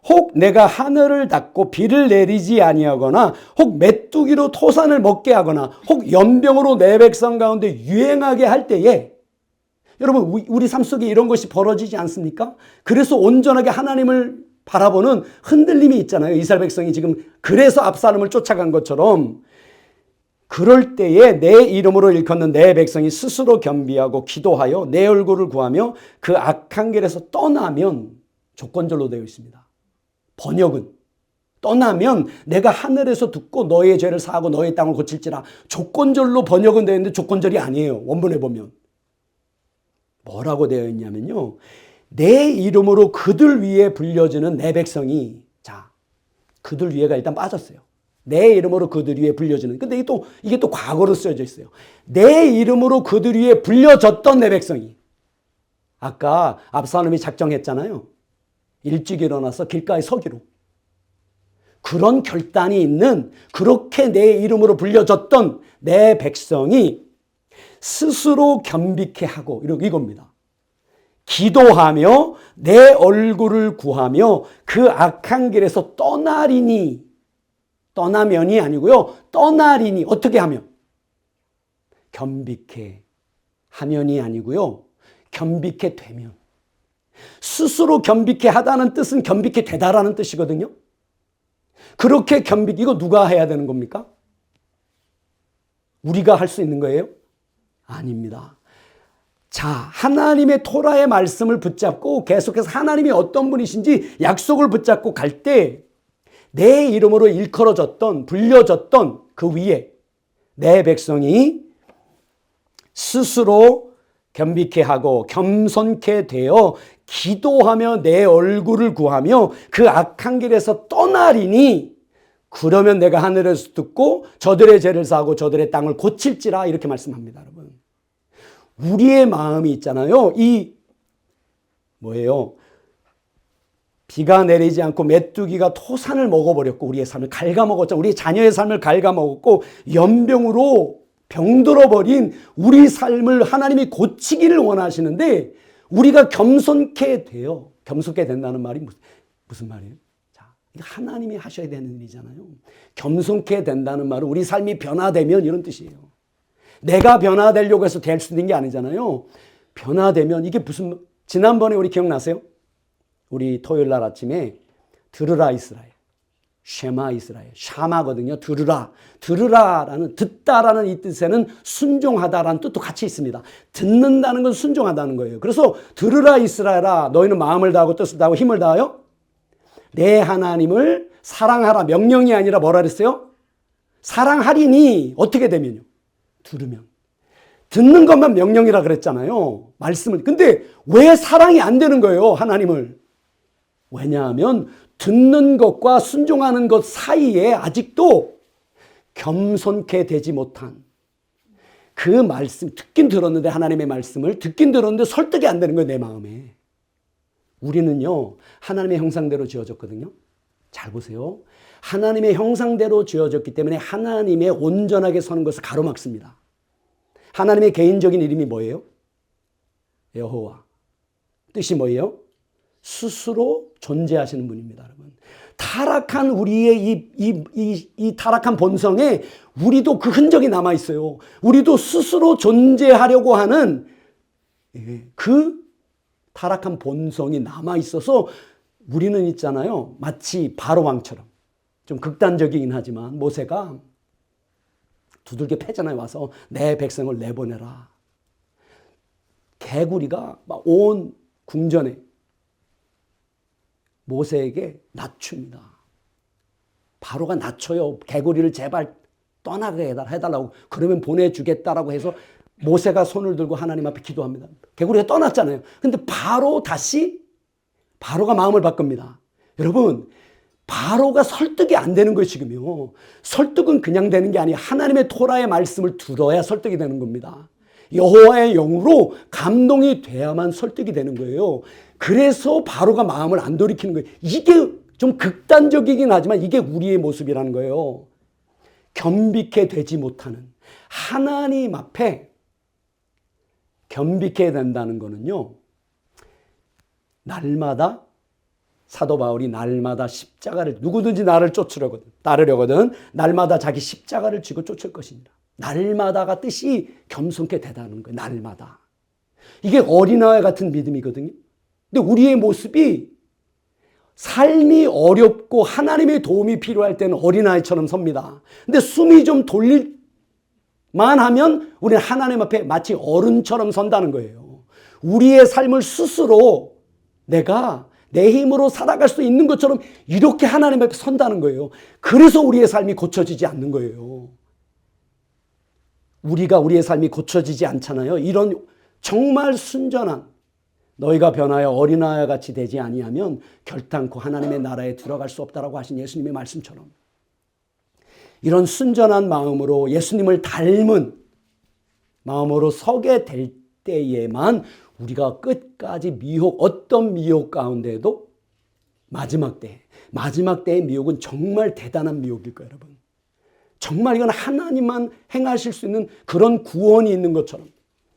혹 내가 하늘을 닫고 비를 내리지 아니하거나 혹 메뚜기로 토산을 먹게 하거나 혹 연병으로 내 백성 가운데 유행하게 할 때에, 여러분, 우리 삶 속에 이런 것이 벌어지지 않습니까? 그래서 온전하게 하나님을 바라보는 흔들림이 있잖아요. 이스라엘 백성이 지금 그래서 압살롬을 쫓아간 것처럼, 그럴 때에 내 이름으로 일컫는 내 백성이 스스로 겸비하고 기도하여 내 얼굴을 구하며 그 악한 길에서 떠나면, 조건절로 되어 있습니다. 번역은 떠나면 내가 하늘에서 듣고 너의 죄를 사하고 너의 땅을 고칠지라. 조건절로 번역은 되어 있는데 조건절이 아니에요. 원본에 보면 뭐라고 되어 있냐면요, 내 이름으로 그들 위에 불려지는 내 백성이, 자, 그들 위에가 일단 빠졌어요. 내 이름으로 그들 위에 불려지는. 근데 이게 또 과거로 쓰여져 있어요. 내 이름으로 그들 위에 불려졌던 내 백성이. 아까 압살롬이 작정했잖아요. 일찍 일어나서 길가에 서기로. 그런 결단이 있는, 그렇게 내 이름으로 불려졌던 내 백성이 스스로 겸비케 하고, 이겁니다. 기도하며 내 얼굴을 구하며 그 악한 길에서 떠나리니, 떠나면이 아니고요, 떠나리니. 어떻게 하면? 겸비케 하면이 아니고요, 겸비케 되면. 스스로 겸비케 하다는 뜻은 겸비케 되다라는 뜻이거든요. 그렇게 이거 누가 해야 되는 겁니까? 우리가 할 수 있는 거예요? 아닙니다. 자, 하나님의 토라의 말씀을 붙잡고 계속해서 하나님이 어떤 분이신지 약속을 붙잡고 갈 때 내 이름으로 일컬어졌던, 불려졌던 그 위에 내 백성이 스스로 겸비케 하고 겸손케 되어 기도하며 내 얼굴을 구하며 그 악한 길에서 떠나리니 그러면 내가 하늘에서 듣고 저들의 죄를 사하고 저들의 땅을 고칠지라 이렇게 말씀합니다. 여러분, 우리의 마음이 있잖아요. 이 뭐예요? 비가 내리지 않고 메뚜기가 토산을 먹어버렸고 우리의 삶을 갉아먹었죠. 우리 자녀의 삶을 갉아먹었고 연병으로 병들어버린 우리 삶을 하나님이 고치기를 원하시는데 우리가 겸손케 돼요. 겸손케 된다는 말이 무슨 말이에요? 자, 이거 하나님이 하셔야 되는 일이잖아요. 겸손케 된다는 말은 우리 삶이 변화되면 이런 뜻이에요. 내가 변화되려고 해서 될 수 있는 게 아니잖아요. 변화되면 이게 무슨, 지난번에 우리 기억나세요? 우리 토요일 날 아침에 들으라 이스라엘, 쉐마 이스라엘, 샤마거든요. 들으라. 들으라라는, 듣다라는 이 뜻에는 순종하다라는 뜻도 같이 있습니다. 듣는다는 건 순종하다는 거예요. 그래서 들으라 이스라엘아, 너희는 마음을 다하고 뜻을 다하고 힘을 다하여 내 하나님을 사랑하라. 명령이 아니라 뭐라 그랬어요? 사랑하리니 어떻게 되면요? 들으면. 듣는 것만 명령이라 그랬잖아요. 말씀을. 근데 왜 사랑이 안 되는 거예요? 하나님을. 왜냐하면 듣는 것과 순종하는 것 사이에 아직도 겸손케 되지 못한 그 말씀, 듣긴 들었는데 하나님의 말씀을 듣긴 들었는데 설득이 안 되는 거예요, 내 마음에. 우리는요, 하나님의 형상대로 지어졌거든요. 잘 보세요. 하나님의 형상대로 지어졌기 때문에 하나님의 온전하게 서는 것을 가로막습니다. 하나님의 개인적인 이름이 뭐예요? 여호와. 뜻이 뭐예요? 스스로 존재하시는 분입니다, 여러분. 타락한 우리의 이 타락한 본성에 우리도 그 흔적이 남아 있어요. 우리도 스스로 존재하려고 하는 그 타락한 본성이 남아 있어서 우리는 있잖아요. 마치 바로 왕처럼. 좀 극단적이긴 하지만 모세가 두들겨 패잖아요. 와서 내 백성을 내보내라. 개구리가 막 온 궁전에 모세에게 낮춥니다. 바로가 낮춰요. 개구리를 제발 떠나게 해달라고. 그러면 보내주겠다라고 해서 모세가 손을 들고 하나님 앞에 기도합니다. 개구리가 떠났잖아요. 근데 바로가 마음을 바꿉니다. 여러분, 바로가 설득이 안 되는 거예요, 지금요. 설득은 그냥 되는 게 아니에요. 하나님의 토라의 말씀을 들어야 설득이 되는 겁니다. 여호와의 영으로 감동이 돼야만 설득이 되는 거예요. 그래서 바로가 마음을 안 돌이키는 거예요. 이게 좀 극단적이긴 하지만 이게 우리의 모습이라는 거예요. 겸비케 되지 못하는 하나님 앞에 겸비케 된다는 거는요. 날마다 사도 바울이 날마다 십자가를 누구든지 나를 따르려거든 날마다 자기 십자가를 쥐고 쫓을 것입니다. 날마다가 뜻이 겸손케 되다는 거예요. 날마다. 이게 어린아이 같은 믿음이거든요. 근데 우리의 모습이 삶이 어렵고 하나님의 도움이 필요할 때는 어린아이처럼 섭니다. 근데 숨이 좀 돌릴만 하면 우리는 하나님 앞에 마치 어른처럼 선다는 거예요. 우리의 삶을 스스로 내가 내 힘으로 살아갈 수 있는 것처럼 이렇게 하나님 앞에 선다는 거예요. 그래서 우리의 삶이 고쳐지지 않는 거예요. 우리가 우리의 삶이 고쳐지지 않잖아요. 이런 정말 순전한 너희가 변하여 어린아이 같이 되지 아니하면 결단코 하나님의 나라에 들어갈 수 없다라고 하신 예수님의 말씀처럼 이런 순전한 마음으로 예수님을 닮은 마음으로 서게 될 때에만 우리가 끝까지 어떤 미혹 가운데도 마지막 때의 미혹은 정말 대단한 미혹일 거예요, 여러분. 정말 이건 하나님만 행하실 수 있는 그런 구원이 있는 것처럼.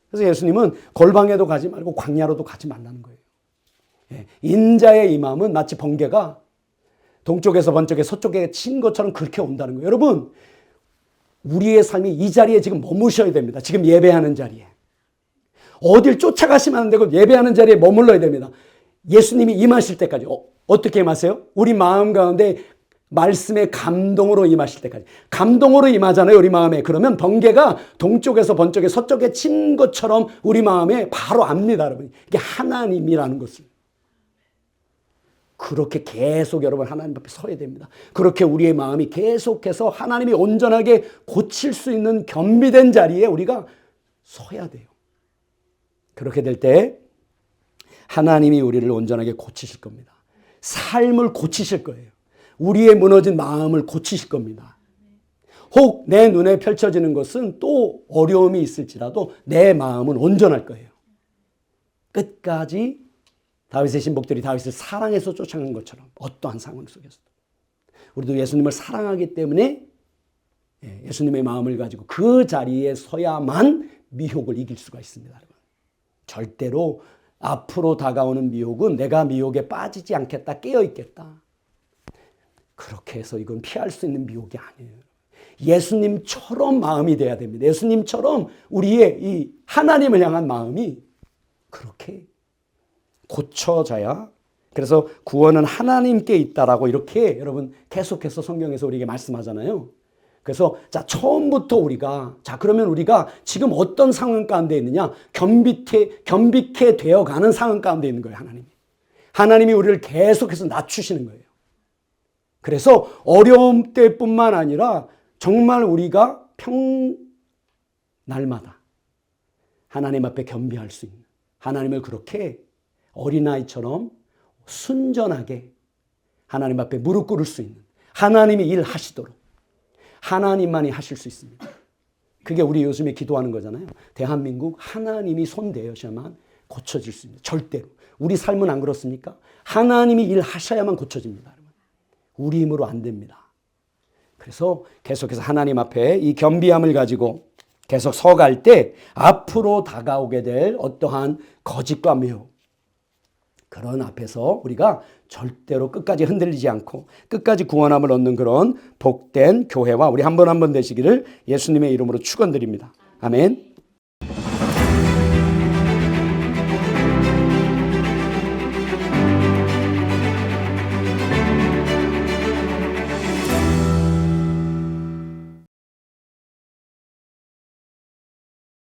그래서 예수님은 골방에도 가지 말고 광야로도 가지 말라는 거예요. 인자의 이 마음은 마치 번개가 동쪽에서 번쩍에 서쪽에 친 것처럼 그렇게 온다는 거예요. 여러분, 우리의 삶이 이 자리에 지금 머무셔야 됩니다. 지금 예배하는 자리에. 어딜 쫓아가시면 안 되고 예배하는 자리에 머물러야 됩니다. 예수님이 임하실 때까지. 어떻게 임하세요? 우리 마음 가운데 말씀의 감동으로 임하실 때까지. 감동으로 임하잖아요, 우리 마음에. 그러면 번개가 동쪽에서 번쩍에 서쪽에 친 것처럼 우리 마음에 바로 압니다, 여러분. 이게 하나님이라는 것을. 그렇게 계속 여러분 하나님 앞에 서야 됩니다. 그렇게 우리의 마음이 계속해서 하나님이 온전하게 고칠 수 있는 겸비된 자리에 우리가 서야 돼요. 그렇게 될 때 하나님이 우리를 온전하게 고치실 겁니다. 삶을 고치실 거예요. 우리의 무너진 마음을 고치실 겁니다. 혹 내 눈에 펼쳐지는 것은 또 어려움이 있을지라도 내 마음은 온전할 거예요. 끝까지 다윗의 신복들이 다윗을 사랑해서 쫓아간 것처럼 어떠한 상황 속에서도 우리도 예수님을 사랑하기 때문에 예수님의 마음을 가지고 그 자리에 서야만 미혹을 이길 수가 있습니다. 여러분. 절대로 앞으로 다가오는 미혹은 내가 미혹에 빠지지 않겠다, 깨어있겠다. 그렇게 해서 이건 피할 수 있는 미혹이 아니에요. 예수님처럼 마음이 돼야 됩니다. 예수님처럼 우리의 이 하나님을 향한 마음이 그렇게 고쳐져야. 그래서 구원은 하나님께 있다라고 이렇게 여러분 계속해서 성경에서 우리에게 말씀하잖아요. 그래서 자 처음부터 우리가 그러면 우리가 지금 어떤 상황 가운데 있느냐? 겸비케 되어가는 상황 가운데 있는 거예요. 하나님이 우리를 계속해서 낮추시는 거예요. 그래서 어려움 때뿐만 아니라 정말 우리가 날마다 하나님 앞에 겸비할 수 있는, 하나님을 그렇게 어린아이처럼 순전하게 하나님 앞에 무릎 꿇을 수 있는, 하나님이 일하시도록 하나님만이 하실 수 있습니다. 그게 우리 요즘에 기도하는 거잖아요. 대한민국 하나님이 손대셔야만 고쳐질 수 있습니다. 절대로. 우리 삶은 안 그렇습니까? 하나님이 일하셔야만 고쳐집니다. 우리 힘으로 안 됩니다. 그래서 계속해서 하나님 앞에 이 겸비함을 가지고 계속 서갈 때 앞으로 다가오게 될 어떠한 거짓과 미혹, 그런 앞에서 우리가 절대로 끝까지 흔들리지 않고 끝까지 구원함을 얻는 그런 복된 교회와 우리 한 번 한 번 되시기를 예수님의 이름으로 축원드립니다. 아멘.